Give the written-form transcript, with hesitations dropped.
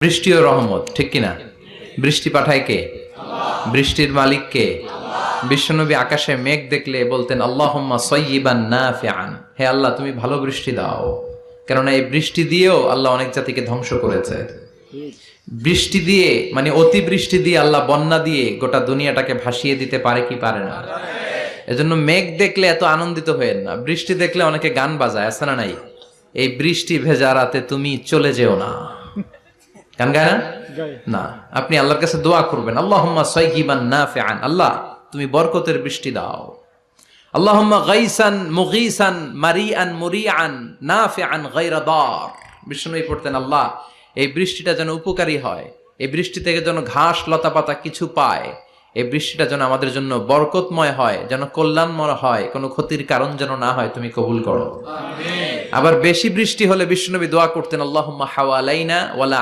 বৃষ্টি ও রহমত, ঠিক কিনা? বৃষ্টি পাঠায় কে? বৃষ্টির মালিক কে? বিশ্বনবী আকাশে মেঘ দেখলে বলতেন আল্লাহুম্মা সাইয়্যিবান নাফিআন, হে আল্লাহ তুমি ভালো বৃষ্টি দাও। কেননা এই বৃষ্টি দিয়েও আল্লাহ অনেক জাতিকে ধ্বংস করেছে। বৃষ্টি দিয়ে মানে অতি বৃষ্টি দিয়ে আল্লাহ বন্যা দিয়ে গোটা দুনিয়াটাকে ভাসিয়ে দিতে পারে কি পারে না? এজন্য মেঘ দেখলে এত আনন্দিত হয়েন না, বৃষ্টি দেখলে অনেকে গান বাজায়, আছে না নাই? এই বৃষ্টি ভেজা রাতে তুমি চলে যেও না, গান গায় না? না, আপনি আল্লাহর কাছে দোয়া করবেন আল্লাহুম্মা সাইয়্যিবান নাফিআন, আল্লাহ তুমি বরকতের বৃষ্টি দাও। আল্লাহুম্মা গাইসান মুগীসান মারিআন মুরিআন নাফিআন গায়রা দার। বিষ্ণুই পড়তেন আল্লাহ এই বৃষ্টিটা যেন উপকারী হয়, এই বৃষ্টি থেকে যেন ঘাস লতা পাতা কিছু পায়, এই বৃষ্টিটা যেন আমাদের জন্য বরকতময় হয়, যেন কল্যাণময় হয়, কোনো ক্ষতির কারণ যেন না হয়, তুমি কবুল করো। আমিন। আবার বেশি বৃষ্টি হলে বিষ্ণুনবী দোয়া করতেন আল্লাহুম্মা হাওয়ালাইনা ওয়ালা